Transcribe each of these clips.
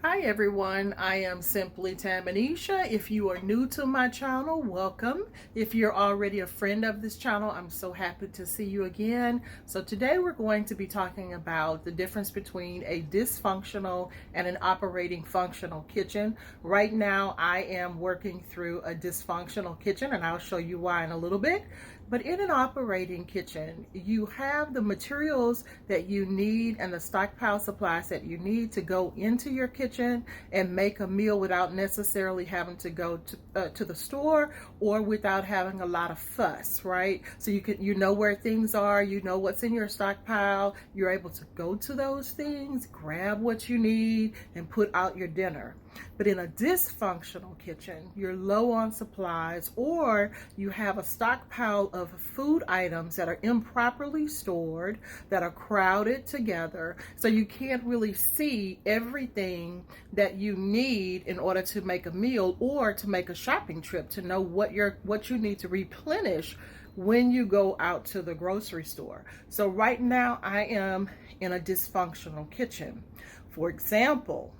Hi everyone, I am Simply Tamanisha. If you are new to my channel, welcome. If you're already a friend of this channel, I'm so happy to see you again. So today we're going to be talking about the difference between a dysfunctional and an operating functional kitchen. Right now I am working through a dysfunctional kitchen and I'll show you why in a little bit. But in an operating kitchen, you have the materials that you need and the stockpile supplies that you need to go into your kitchen and make a meal without necessarily having to go to the store or without having a lot of fuss, right? So you know where things are, you know what's in your stockpile, you're able to go to those things, grab what you need, and put out your dinner. But in a dysfunctional kitchen, you're low on supplies or you have a stockpile of food items that are improperly stored, that are crowded together, so you can't really see everything that you need in order to make a meal or to make a shopping trip to know what you need to replenish when you go out to the grocery store. So right now I am in a dysfunctional kitchen. For example,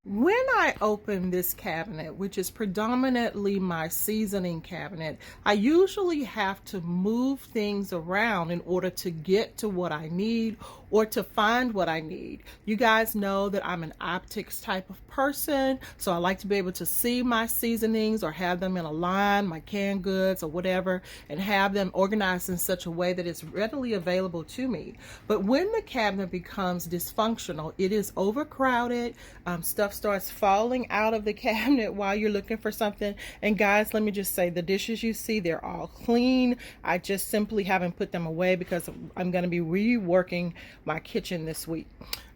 when I open this cabinet, which is predominantly my seasoning cabinet, I usually have to move things around in order to get to what I need or to find what I need. You guys know that I'm an optics type of person, so I like to be able to see my seasonings or have them in a line, my canned goods or whatever, and have them organized in such a way that it's readily available to me. But when the cabinet becomes dysfunctional, it is overcrowded, stuff starts falling out of the cabinet while you're looking for something. And guys, let me just say, the dishes you see, they're all clean. I just simply haven't put them away because I'm going to be reworking my kitchen this week.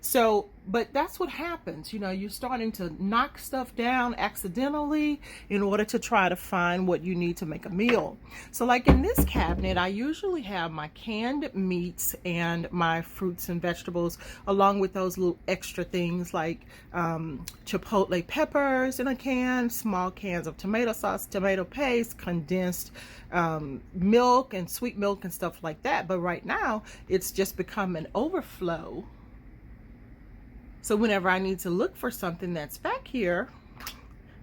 So, but that's what happens. You know, you're starting to knock stuff down accidentally in order to try to find what you need to make a meal. So like in this cabinet, I usually have my canned meats and my fruits and vegetables, along with those little extra things like chipotle peppers in a can, small cans of tomato sauce, tomato paste, condensed milk and sweet milk and stuff like that. But right now it's just become an overflow. So whenever I need to look for something that's back here,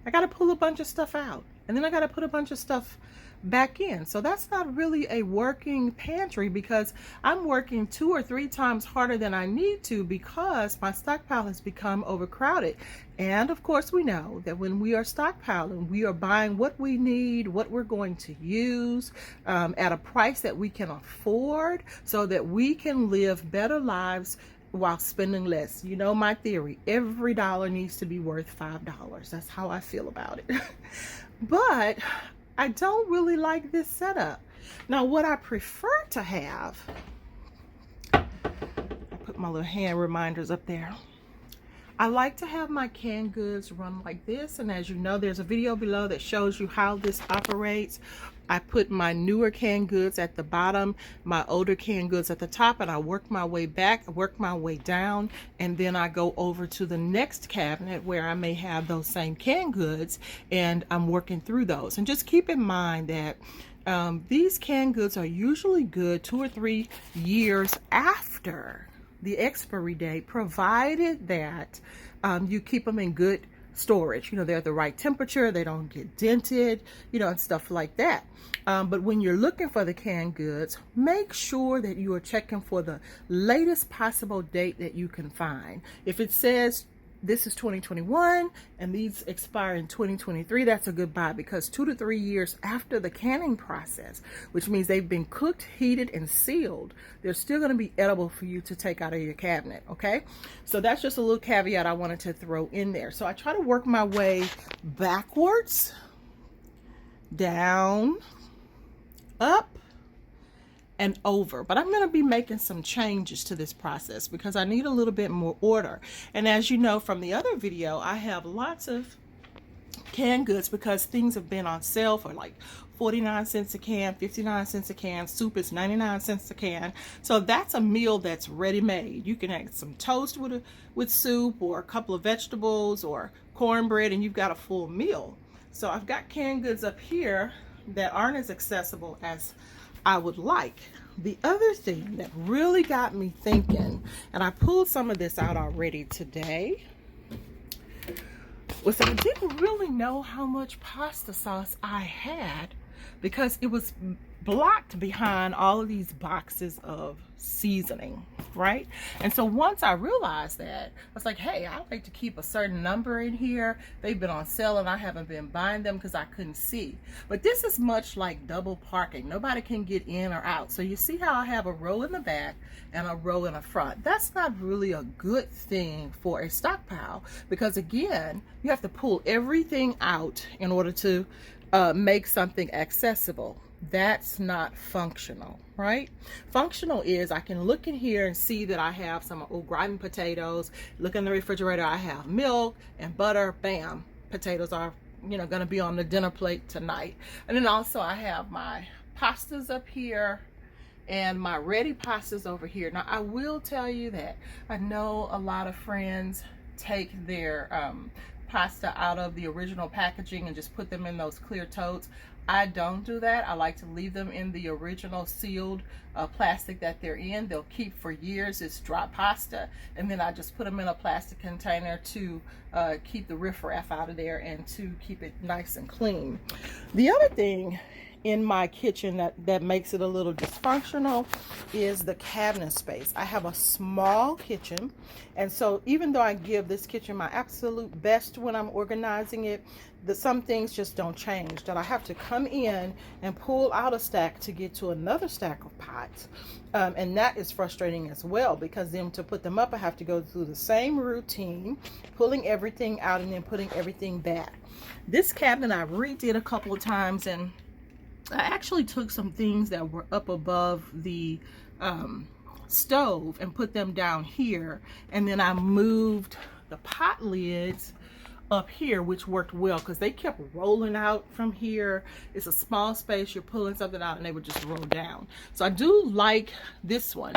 I got to pull a bunch of stuff out, and then I got to put a bunch of stuff back in. So that's not really a working pantry because I'm working 2 or 3 times harder than I need to because my stockpile has become overcrowded. And of course, we know that when we are stockpiling, we are buying what we need, what we're going to use at a price that we can afford so that we can live better lives while spending less. You know my theory, every dollar needs to be worth $5. That's how I feel about it. But I don't really like this setup. Now what I prefer to have, I put my little hand reminders up there. I like to have my canned goods run like this, and as you know, there's a video below that shows you how this operates. I put my newer canned goods at the bottom, my older canned goods at the top, and I work my way back, work my way down, and then I go over to the next cabinet where I may have those same canned goods, and I'm working through those. And just keep in mind that these canned goods are usually good 2 or 3 years after the expiry date, provided that you keep them in good storage. You know, they're the right temperature, they don't get dented, you know, and stuff like that. But when you're looking for the canned goods, make sure that you are checking for the latest possible date that you can find. If it says this is 2021 and these expire in 2023, that's a good buy, because 2 to 3 years after the canning process, which means they've been cooked, heated, and sealed, they're still going to be edible for you to take out of your cabinet. Okay, so that's just a little caveat I wanted to throw in there. So I try to work my way backwards, down, up, and over. But I'm going to be making some changes to this process because I need a little bit more order. And as you know from the other video, I have lots of canned goods because things have been on sale for like 49 cents a can, 59 cents a can. Soup is 99 cents a can. So that's a meal that's ready made. You can add some toast with soup, or a couple of vegetables, or cornbread, and you've got a full meal. So I've got canned goods up here that aren't as accessible as I would like. The other thing that really got me thinking, and I pulled some of this out already today, was that I didn't really know how much pasta sauce I had because it was blocked behind all of these boxes of seasoning, right? And so once I realized that, I was like, hey, I like to keep a certain number in here. They've been on sale and I haven't been buying them because I couldn't see. But this is much like double parking. Nobody can get in or out. So you see how I have a row in the back and a row in the front. That's not really a good thing for a stockpile because, again, you have to pull everything out in order to make something accessible. That's not functional, right? Functional is I can look in here and see that I have some au gratin potatoes. Look in the refrigerator, I have milk and butter. Bam, potatoes are, going to be on the dinner plate tonight. And then also I have my pastas up here and my ready pastas over here. Now I will tell you that I know a lot of friends take their pasta out of the original packaging and just put them in those clear totes. I don't do that. I like to leave them in the original sealed plastic that they're in. They'll keep for years. It's dry pasta, and then I just put them in a plastic container to keep the riffraff out of there and to keep it nice and clean. The other thing in my kitchen that makes it a little dysfunctional is the cabinet space. I have a small kitchen, and so even though I give this kitchen my absolute best when I'm organizing it, some things just don't change, that I have to come in and pull out a stack to get to another stack of pots, and that is frustrating as well because then to put them up I have to go through the same routine, pulling everything out and then putting everything back. This cabinet I redid a couple of times, and I actually took some things that were up above the stove and put them down here, and then I moved the pot lids up here, which worked well because they kept rolling out from here. It's a small space, you're pulling something out and they would just roll down. So I do like this one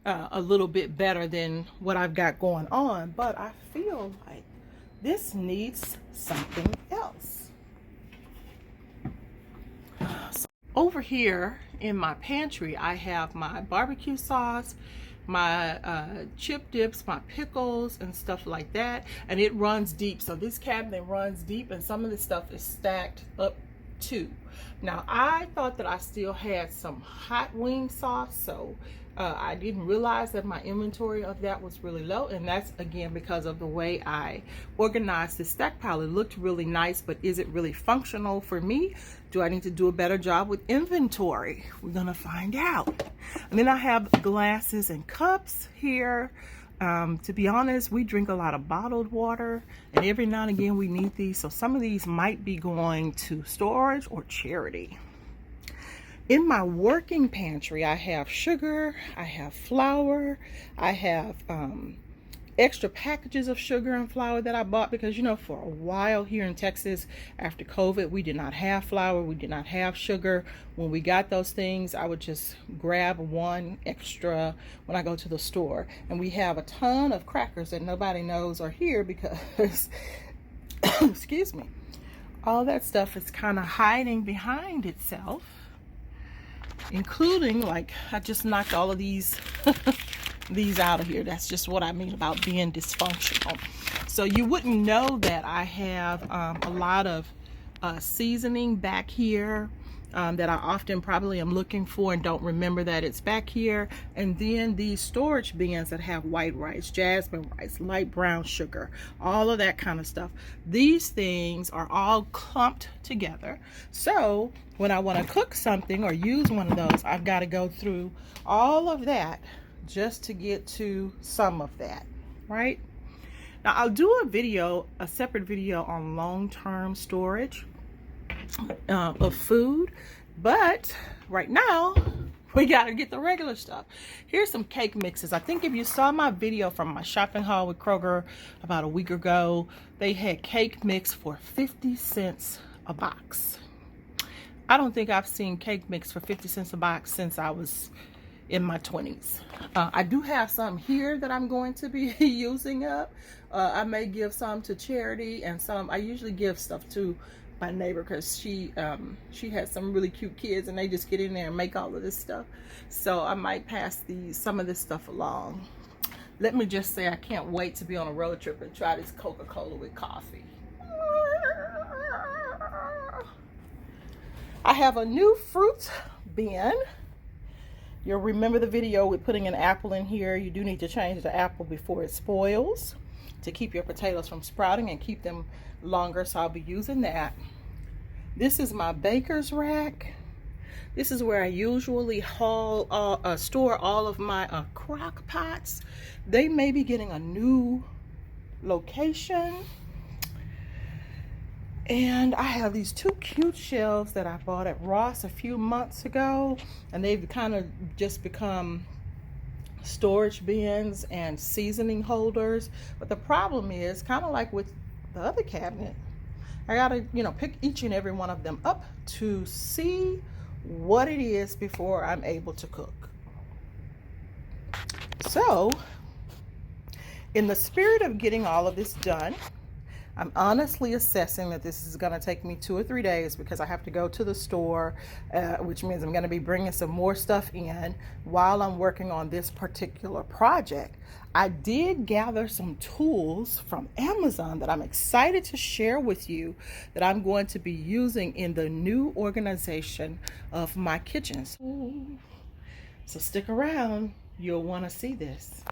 a little bit better than what I've got going on, but I feel like this needs something else. So over here in my pantry, I have my barbecue sauce, my chip dips, my pickles and stuff like that, and it runs deep. So this cabinet runs deep, and some of this stuff is stacked up too. Now I thought that I still had some hot wing sauce, so I didn't realize that my inventory of that was really low, and that's again because of the way I organized this stack pile. It looked really nice, but is it really functional for me? Do I need to do a better job with inventory? We're gonna find out. And then I have glasses and cups here. To be honest, we drink a lot of bottled water, and every now and again we need these, so some of these might be going to storage or charity. In my working pantry, I have sugar, I have flour, I have extra packages of sugar and flour that I bought because, for a while here in Texas after COVID, we did not have flour, we did not have sugar. When we got those things, I would just grab one extra when I go to the store. And we have a ton of crackers that nobody knows are here because, excuse me, all that stuff is kind of hiding behind itself, including, like, I just knocked all of these these out of here. That's just what I mean about being dysfunctional. So you wouldn't know that I have a lot of seasoning back here that I often probably am looking for and don't remember that it's back here. And then these storage bins that have white rice, jasmine rice, light brown sugar, all of that kind of stuff. These things are all clumped together. So when I want to cook something or use one of those, I've got to go through all of that just to get to some of that, right? Now I'll do a separate video on long-term storage of food, but right now we got to get the regular stuff. Here's some cake mixes. I think if you saw my video from my shopping haul with Kroger about a week ago, they had cake mix for 50 cents a box. I don't think I've seen cake mix for 50 cents a box since I was in my 20s. I do have some here that I'm going to be using up. I may give some to charity, and some I usually give stuff to my neighbor because she has some really cute kids and they just get in there and make all of this stuff. So I might pass some of this stuff along. Let me just say I can't wait to be on a road trip and try this Coca-Cola with coffee. I have a new fruit bin. You'll remember the video with putting an apple in here. You do need to change the apple before it spoils to keep your potatoes from sprouting and keep them longer, so I'll be using that. This is my baker's rack. This is where I usually store all of my crock pots. They may be getting a new location. And I have these two cute shelves that I bought at Ross a few months ago, and they've kind of just become storage bins and seasoning holders. But the problem is, kind of like with the other cabinet, I gotta, pick each and every one of them up to see what it is before I'm able to cook. So, in the spirit of getting all of this done, I'm honestly assessing that this is going to take me 2 or 3 days because I have to go to the store, which means I'm going to be bringing some more stuff in while I'm working on this particular project. I did gather some tools from Amazon that I'm excited to share with you that I'm going to be using in the new organization of my kitchens. So stick around. You'll want to see this.